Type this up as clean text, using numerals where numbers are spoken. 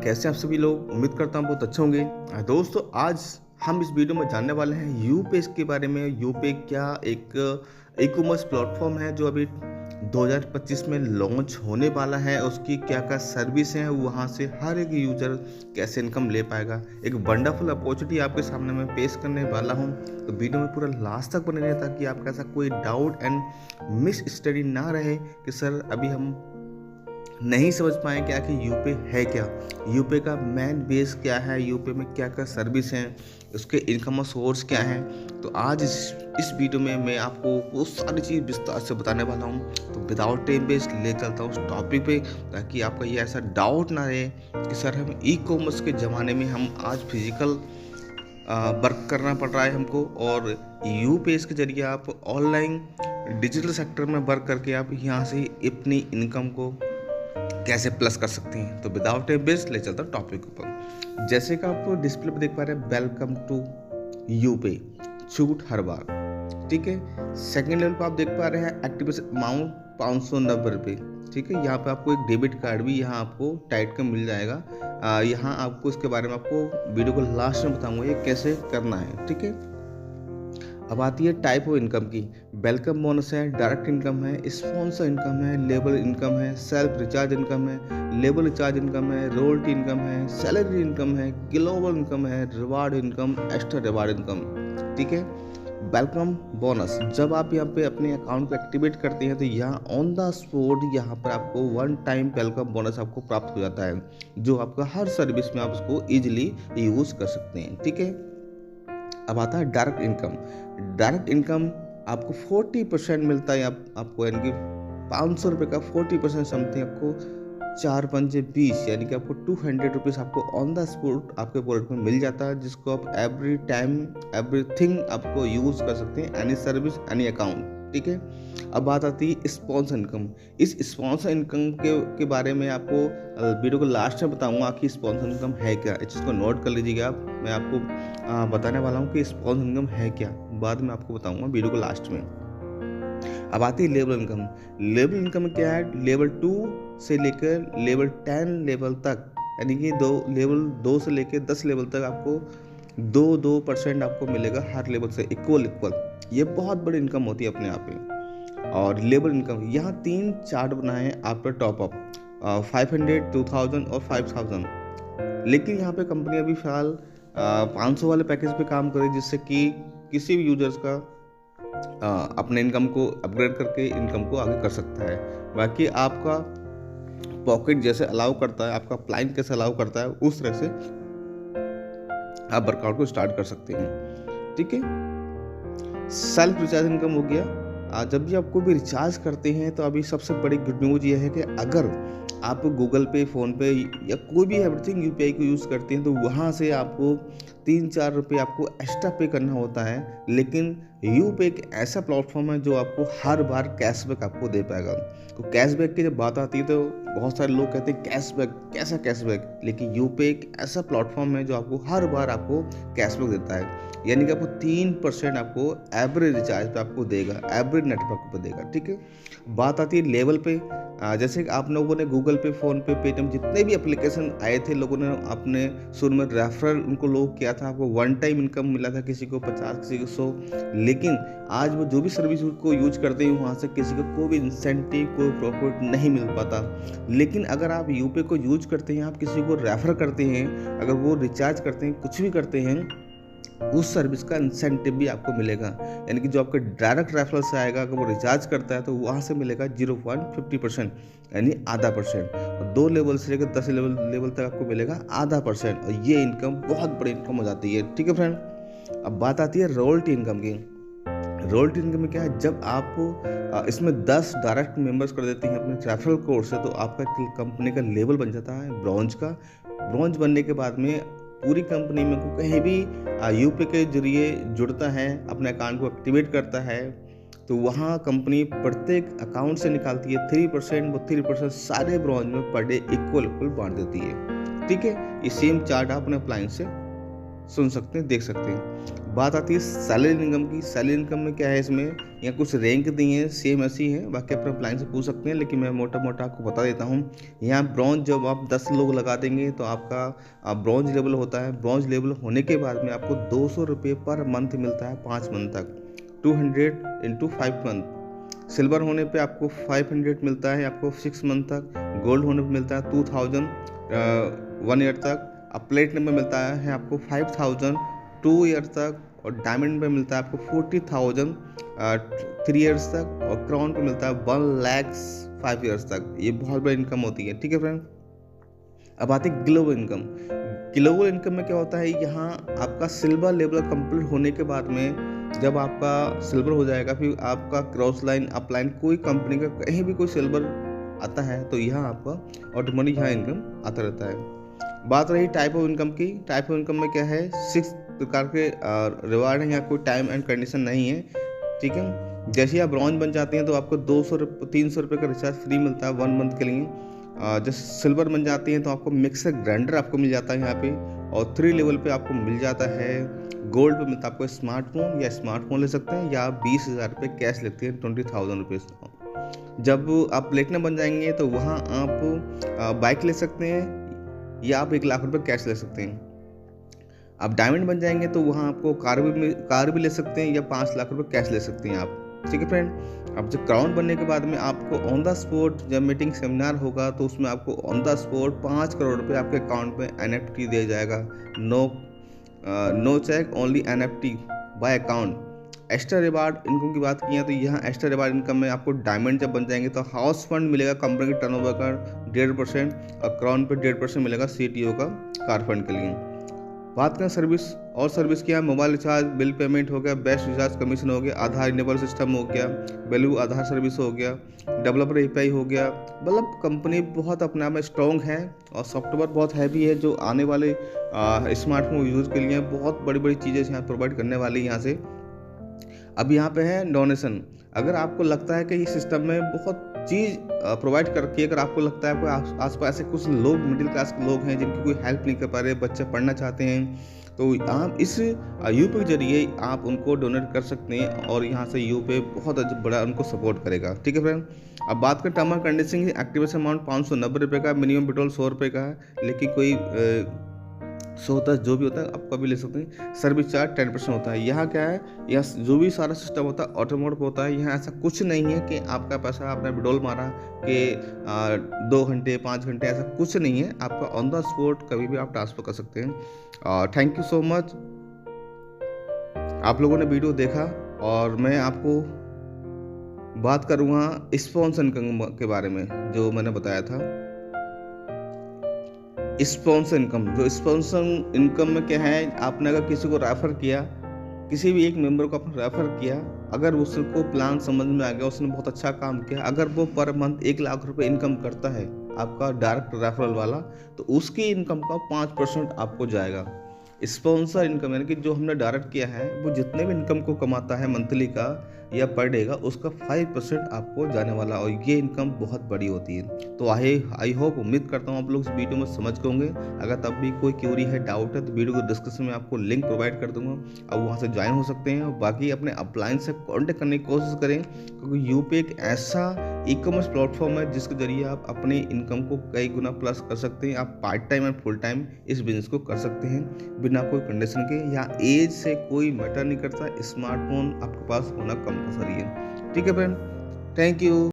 कैसे हैं आप सभी लोग। उम्मीद करता हूँ बहुत अच्छे होंगे। दोस्तों आज हम इस वीडियो में जानने वाले हैं यूपे के बारे में। यूपे क्या एक ई कॉमर्स प्लेटफॉर्म है जो अभी 2025 में लॉन्च होने वाला है। उसकी क्या क्या सर्विस हैं, वहाँ से हर एक यूजर कैसे इनकम ले पाएगा। एक वंडरफुल अपॉर्चुनिटी आपके सामने मैं पेश करने वाला हूँ, तो वीडियो में पूरा लास्ट तक बने रहे ताकि आपका ऐसा कोई डाउट एंड मिस स्टडी ना रहे कि सर अभी हम नहीं समझ पाए क्या कि यूपे है क्या, यूपे का मेन बेस क्या है, यूपे में क्या क्या सर्विस हैं, उसके इनकम सोर्स क्या हैं। तो आज इस वीडियो में मैं आपको वो सारी चीज़ विस्तार से बताने वाला हूँ। तो विदाउट टाइम वेस्ट ले चलता हूँ उस टॉपिक पे, ताकि आपका ये ऐसा डाउट ना रहे कि सर हम ई कॉमर्स के ज़माने में हम आज फिजिकल वर्क करना पड़ रहा है हमको, और यूपे के जरिए आप ऑनलाइन डिजिटल सेक्टर में वर्क करके आप यहाँ से अपनी इनकम को कैसे प्लस कर सकते हैं। तो विदाउट ए वेस्ट ले चलता टॉपिक पर। जैसे कि आप डिस्प्ले पर देख पा रहे हैं, वेलकम टू यूपे, छूट हर बार। ठीक है। सेकंड लेवल पर आप देख पा रहे हैं एक्टिवेशन अमाउंट 590 रुपये। ठीक है। यहाँ पे आपको एक डेबिट कार्ड भी यहाँ आपको टाइट का मिल जाएगा। यहाँ आपको इसके बारे में आपको वीडियो को लास्ट में बताऊंगा ये कैसे करना है। ठीक है। अब आती है टाइप ऑफ इनकम की। वेलकम बोनस है, डायरेक्ट इनकम है, स्पॉन्सर इनकम है, लेबर इनकम है, सेल्फ रिचार्ज इनकम है, लेबर रिचार्ज इनकम है, रॉयल्टी इनकम है, सैलरी इनकम है, ग्लोबल इनकम है, reward income, extra reward income. ठीक है। वेलकम बोनस, जब आप यहाँ पे अपने अकाउंट को एक्टिवेट करते हैं तो यहाँ ऑन द स्पॉट यहाँ पर आपको वन टाइम वेलकम बोनस आपको प्राप्त हो जाता है, जो आपका हर सर्विस में आप उसको ईजिली यूज कर सकते हैं। ठीक है। अब आता है डायरेक्ट इनकम। डायरेक्ट इनकम आपको 40% मिलता है आपको, यानी कि 500 रुपये का 40% समथिंग आपको 4 पंजे 20, यानी कि आपको 200 रुपीज़ आपको ऑन द स्पॉट आपके वॉलेट में मिल जाता है, जिसको आप एवरी टाइम एवरीथिंग आपको यूज़ कर सकते हैं, एनी सर्विस एनी अकाउंट। ठीक है। अब बात आती है स्पॉन्सर इनकम। इस स्पॉन्सर इनकम के बारे में आपको वीडियो को लास्ट में बताऊंगा कि स्पॉन्सर इनकम है क्या। इस चीज़ को नोट कर लीजिएगा आप। मैं आपको बताने वाला हूँ कि स्पॉन्सर इनकम है क्या, बाद में आपको बताऊंगा वीडियो को लास्ट में। अब आती है लेवल इनकम। लेवल इनकम क्या है, लेवल 2 से लेकर लेवल 10 लेवल तक, यानी कि लेवल 2 से लेकर 10 लेवल तक आपको 2% आपको मिलेगा हर लेवल से इक्वल। ये बहुत बड़ी इनकम होती है अपने आप में। और लेवल इनकम यहाँ 3 चार्ट बनाए हैं आफ्टर टॉपअप, 500, 2000 और 5000। लेकिन यहाँ पे कंपनी अभी फिलहाल 500 वाले पैकेज पे काम करे, जिससे कि किसी भी यूजर्स का अपने इनकम को अपग्रेड करके इनकम को आगे कर सकता है। बाकी आपका पॉकेट जैसे अलाउ करता है, आपका प्लान कैसे अलाउ करता है, उस तरह से आप वर्कआउट को स्टार्ट कर सकते हैं। ठीक है। सेल्फ रिचार्ज इनकम हो गया। जब भी आप कोई भी रिचार्ज करते हैं तो अभी सबसे बड़ी गुड न्यूज़ ये है कि अगर आप गूगल पे, फ़ोन पे या कोई भी एवरीथिंग यूपीआई को यूज़ करते हैं तो वहाँ से आपको 3-4 रुपये आपको एक्स्ट्रा पे करना होता है। लेकिन यूपे एक ऐसा प्लेटफॉर्म है जो आपको हर बार कैशबैक आपको दे पाएगा। तो कैशबैक की जब बात आती है तो बहुत सारे लोग कहते हैं कैशबैक, कैसा कैशबैक, लेकिन यूपे एक ऐसा प्लेटफॉर्म है जो आपको हर बार आपको कैशबैक देता है, यानी कि आपको 3% आपको एवरेज रिचार्ज पे आपको देगा, एवरेज नेटवर्क पे देगा। ठीक है। बात आती है लेवल पे। जैसे कि आप लोगों ने गूगल पे, फ़ोन पे, पेटीएम जितने भी एप्लीकेशन आए थे, लोगों ने अपने शुरू में रेफरल उनको लोग किया था, आपको वन टाइम इनकम मिला था, किसी को 50, किसी को 100। लेकिन आज वो जो भी सर्विस को यूज करते हैं वहाँ से किसी को कोई भी इंसेंटिव, कोई प्रॉफिट नहीं मिल पाता। लेकिन अगर आप यूपे को यूज करते हैं, आप किसी को रेफर करते हैं, अगर वो रिचार्ज करते हैं, कुछ भी करते हैं, उस सर्विस का इंसेंटिव भी आपको मिलेगा, यानी कि जो आपका डायरेक्ट रेफरल से आएगा, अगर वो रिचार्ज करता है तो वहाँ से मिलेगा 0.50%, यानी आधा %। और 2 लेवल से लेकर 10 लेवल तक आपको मिलेगा आधा %। और ये इनकम बहुत बड़ी इनकम हो जाती है। ठीक है फ्रेंड। अब बात आती है रॉयल्टी इनकम की। रॉयल्टी इनकम में क्या है, जब आप इसमें 10 डायरेक्ट मेंबर्स कर देते हैं अपने रेफरल कोड से, तो आपका कंपनी का लेवल बन जाता है ब्रॉन्ज का। ब्रॉन्ज बनने के बाद में पूरी कंपनी में को कहीं भी यूपे के जरिए जुड़ता है, अपने अकाउंट को एक्टिवेट करता है, तो वहाँ कंपनी प्रत्येक अकाउंट से निकालती है 3%। वो 3% सारे ब्रॉन्ज में पर डे इक्वल बांट देती है। ठीक है। ये सेम चार्ट आप अपने अप्लायंस से सुन सकते हैं, देख सकते हैं। बात आती है सैलरी इनकम की। सैलरी इनकम में क्या है, इसमें यहाँ कुछ रैंक दी हैं, सेम ऐसी हैं, बाकी अपने क्लाइंट से पूछ सकते हैं, लेकिन मैं मोटा मोटा आपको बता देता हूँ। यहाँ ब्रॉन्ज जब आप 10 लोग लगा देंगे तो आपका ब्रॉन्ज लेवल होता है। ब्रॉन्ज लेवल होने के बाद में आपको 200 रुपये पर मंथ मिलता है 5 मंथ तक, 200 इंटू 5 मंथ। सिल्वर होने पे आपको 500 मिलता है आपको 6 मंथ तक। गोल्ड होने पे मिलता है 2000 1 ईयर तक। अब प्लेटिनम में मिलता है आपको 5000 2 ईयर तक। और डायमंड में मिलता है आपको 40,000 3 ईयर्स तक। और क्राउन पे मिलता है 1 लाख 5 ईयर्स तक। ये बहुत बड़ी इनकम होती है, ठीक है फ्रेंड। अब आती है ग्लोबल इनकम। ग्लोबल इनकम में क्या होता है, यहाँ आपका सिल्वर लेवल कंप्लीट होने के बाद में जब आपका सिल्वर हो जाएगा, फिर आपका क्रॉस लाइन अपलाइन कोई कंपनी का कहीं भी कोई सिल्वर आता है तो यहाँ आपका ऑटोमेटिक यहाँ इनकम आता रहता है। बात रही टाइप ऑफ इनकम की। टाइप ऑफ इनकम में क्या है, 6 प्रकार के रिवार्ड हैं, यहाँ कोई टाइम एंड कंडीशन नहीं है, ठीक है। जैसे आप ब्रॉन्ज बन जाते हैं तो आपको 300 रुपये का रिचार्ज फ्री मिलता है 1 मंथ के लिए। जब सिल्वर बन जाती हैं तो आपको मिक्सर ग्राइंडर आपको मिल जाता है यहाँ पे। और 3 लेवल पे आपको मिल जाता है। गोल्ड पे मिलता है आपको स्मार्टफोन, या स्मार्टफोन ले सकते हैं, या 20,000 रुपये कैश लेते हैं, 20,000 रुपीज़। जब आप प्लेटिनम बन जाएंगे तो वहाँ आप बाइक ले सकते हैं, या आप 1 लाख रुपये कैश ले सकते हैं। आप डायमंड बन जाएंगे तो वहाँ आपको कार भी ले सकते हैं, या 5 लाख रुपये कैश ले सकते हैं आप, ठीक है फ्रेंड। अब जब क्राउन बनने के बाद में आपको ऑन द स्पॉट जब मीटिंग सेमिनार होगा तो उसमें आपको ऑन द स्पॉट 5 करोड़ रुपये आपके अकाउंट में NFT दिया जाएगा। No check, only NFT by account. Extra reward income की बात की है तो यहाँ एक्स्ट्रा रिवार्ड इनकम में आपको डायमंड जब बन जाएंगे तो हाउस फंड मिलेगा कंपनी के टर्नओवर का 1.5%, और क्राउन पे 1.5% मिलेगा CTO का कार फंड के लिए। बात करें सर्विस और सर्विस क्या है, मोबाइल रिचार्ज, बिल पेमेंट हो गया, बेस्ट रिचार्ज कमीशन हो गया, आधार इनेबल सिस्टम हो गया, वैल्यू आधार सर्विस हो गया, डेवलपर API हो गया। मतलब कंपनी बहुत अपने आप में स्ट्रॉन्ग है और सॉफ्टवेयर बहुत हैवी है, जो आने वाले स्मार्टफोन यूज़ के लिए बहुत बड़ी बड़ी चीज़ें यहाँ प्रोवाइड करने वाली है यहाँ से। अब यहाँ पे है डोनेशन। अगर आपको लगता है कि इस सिस्टम में बहुत चीज़ प्रोवाइड करके, अगर आपको लगता है कोई आसपास ऐसे कुछ लोग मिडिल क्लास के लोग हैं जिनकी कोई हेल्प नहीं कर पा रहे, बच्चे पढ़ना चाहते हैं, तो आप इस यूपी के जरिए आप उनको डोनेट कर सकते हैं और यहाँ से यूपी बहुत बड़ा उनको सपोर्ट करेगा, ठीक है फ्रेंड। अब बात करें term and condition, activation amount 590 रुपये का, मिनिमम विड्रॉल 100 रुपये का है, लेकिन कोई 100 जो भी होता है आप कभी ले सकते हैं। सर्विस चार्ज 10% होता है। यहाँ क्या है, यहाँ जो भी सारा सिस्टम होता है ऑटोमोड पे होता है। यहाँ ऐसा कुछ नहीं है कि आपका पैसा आपने विड्रॉल मारा कि 2 घंटे 5 घंटे, ऐसा कुछ नहीं है। आपका ऑन द स्पॉट कभी भी आप ट्रांसफर कर सकते हैं। थैंक यू सो मच, आप लोगों ने वीडियो देखा। और मैं आपको बात करूँगा स्पॉन्सर इनकम के बारे में, जो मैंने बताया था स्पॉन्सर इनकम। जो स्पॉन्सर इनकम में क्या है, आपने अगर किसी को रेफर किया, किसी भी एक मेंबर को आपने रेफर किया, अगर उसको प्लान समझ में आ गया, उसने बहुत अच्छा काम किया, अगर वो पर मंथ 1 लाख रुपए इनकम करता है आपका डायरेक्ट रेफरल वाला, तो उसकी इनकम का 5% आपको जाएगा। स्पॉन्सर इनकम यानी कि जो हमने डायरेक्ट किया है, वो जितने भी इनकम को कमाता है मंथली का या पर डे का, उसका 5% आपको जाने वाला, और ये इनकम बहुत बड़ी होती है। तो आई होप, उम्मीद करता हूँ आप लोग इस वीडियो में समझ गए होंगे। अगर तब भी कोई क्वेरी है, डाउट है, तो वीडियो को डिस्क्रिप्शन में आपको लिंक प्रोवाइड कर दूंगा, अब वहाँ से ज्वाइन हो सकते हैं। और बाकी अपने अपलाइन से कॉन्टेक्ट करने की कोशिश करें, क्योंकि यूपी एक ऐसा ई-कॉमर्स प्लेटफॉर्म है जिसके जरिए आप अपने इनकम को कई गुना प्लस कर सकते हैं। आप part time and full time इस बिजनेस को कर सकते हैं बिना कोई कंडीशन के। यहाँ एज से कोई मैटर नहीं करता, स्मार्टफोन आपके पास होना कंपलसरी है, ठीक है फ्रेंड। Thank you.